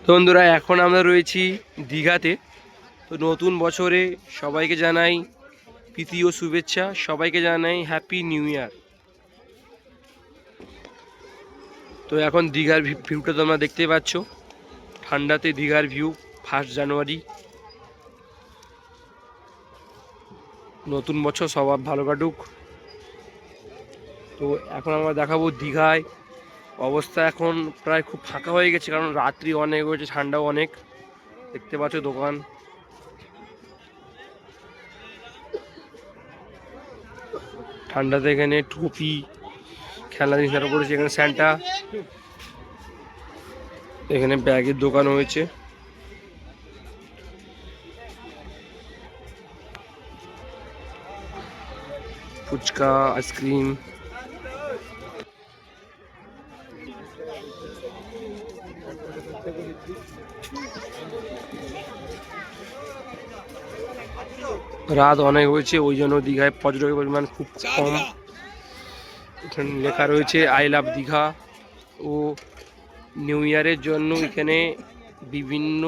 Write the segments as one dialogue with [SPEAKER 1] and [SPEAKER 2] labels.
[SPEAKER 1] তো বন্ধুরা, এখন আমরা রয়েছি দীঘাতে। তো নতুন বছরে সবাইকে জানাই প্রীতি ও শুভেচ্ছা, সবাইকে জানাই হ্যাপি নিউ ইয়ার। তো এখন দীঘার ভিউটা তোমরা দেখতেই পাচ্ছ, ঠান্ডাতে দীঘার ভিউ। 1 জানুয়ারি, নতুন বছর সবার ভালো কাটুক। তো এখন আমরা দেখাবো দীঘায় অবস্থা এখন প্রায় খুব ফাঁকা হয়ে গেছে, কারণ রাত্রি অনেক হয়েছে, ঠান্ডাও অনেক। দেখতে পাচ্ছ দোকান, ঠান্ডাতে এখানে টুপি, খেলনা জিনিস করেছে। এখানে স্যান্টা, এখানে ব্যাগের দোকান হয়েছে। ফুচকা, আইসক্রিম। রাত অনেক হয়েছে, ওই জন্য দীঘায় পর্যটকের পরিমাণ খুব কম। এখানে লেখা রয়েছে আই লাভ দীঘা। ও নিউ ইয়ারের জন্য এখানে বিভিন্ন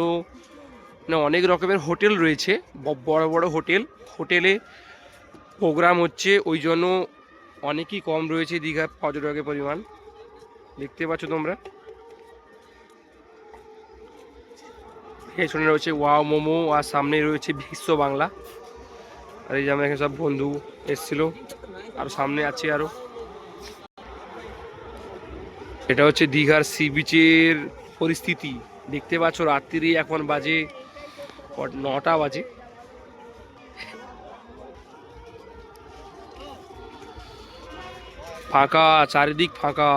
[SPEAKER 1] অনেক রকমের হোটেল রয়েছে, বড় বড় হোটেলে প্রোগ্রাম হচ্ছে, ওই জন্য অনেকই কম রয়েছে দীঘা পর্যটকের পরিমাণ। দেখতে পাচ্ছ তোমরা, পেছনে রয়েছে ওয়াও মোমো, আর সামনে রয়েছে বিশ্ব বাংলা। আর এই যে আমরা এখানে সব বন্ধু এসেছিল, আর সামনে আছে আরো। এটা হচ্ছে দীঘার সি বিচের পরিস্থিতি। দেখতে পাচ্ছ রাত্রি এখন বাজে 9টা বাজে। ফাঁকা, চারিদিক ফাঁকা।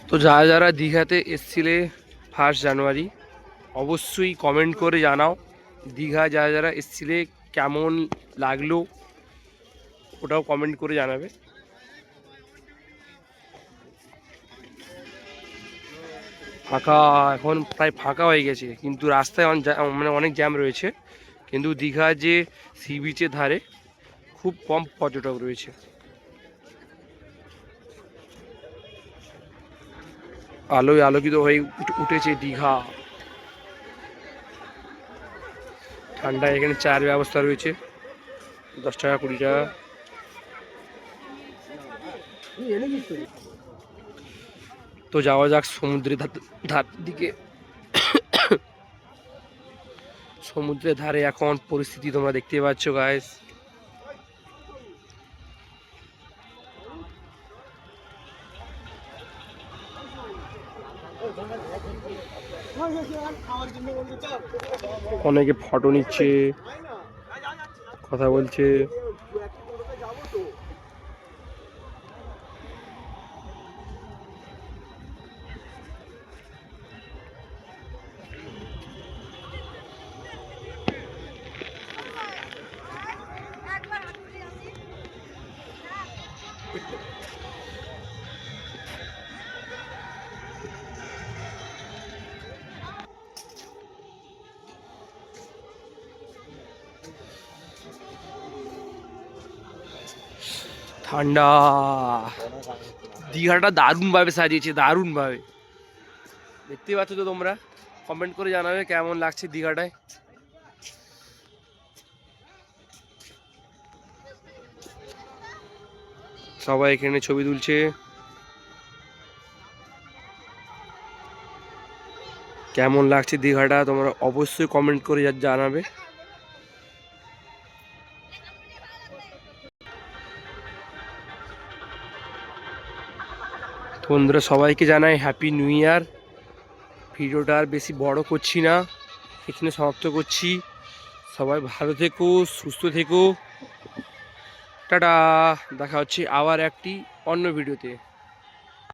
[SPEAKER 1] তো যারা যারা দীঘাতে এসছিলে 1 জানুয়ারি, অবশ্যই কমেন্ট করে জানাও দীঘা যারা যারা এসছিলে কেমন লাগলো, ওটাও কমেন্ট করে জানাবে। ফাঁকা, এখন প্রায় ফাঁকা হয়ে গেছে, কিন্তু রাস্তায় মানে অনেক জ্যাম রয়েছে। কিন্তু দীঘা যে সি বিচের ধারে খুব কম পর্যটক রয়েছে। আলোয় আলোকিত হয়ে উঠেছে দীঘা। ঠান্ডায় এখানে চায়ের ব্যবস্থা রয়েছে, 10 টাকা 20 টাকা। তো যাওয়া যাক সমুদ্রের ধার দিকে। সমুদ্রের ধারে এখন পরিস্থিতি তোমরা দেখতে পাচ্ছ গাইস। অনেকে ফটো নিচ্ছে, কথা বলছে। ঠান্ডা, দীঘাটা দারুণভাবে সাজিয়েছে, দারুণভাবে। দেখতে পাচ্ছ তো তোমরা, কমেন্ট করে জানাবে কেমন লাগছে দীঘাটায়। সবাই এখানে ছবি তুলছে। কেমন লাগছে দীঘাটা তোমরা অবশ্যই কমেন্ট করে জানাবে। বন্ধুরা, সবাইকে জানাই হ্যাপি নিউ ইয়ার। ভিডিওটা আর বেশি বড় করছি না, এখানে সমাপ্ত করছি। সবাই ভালো থেকো, সুস্থ থেকো। টাটা, দেখা হচ্ছে আবার একটি অন্য ভিডিওতে।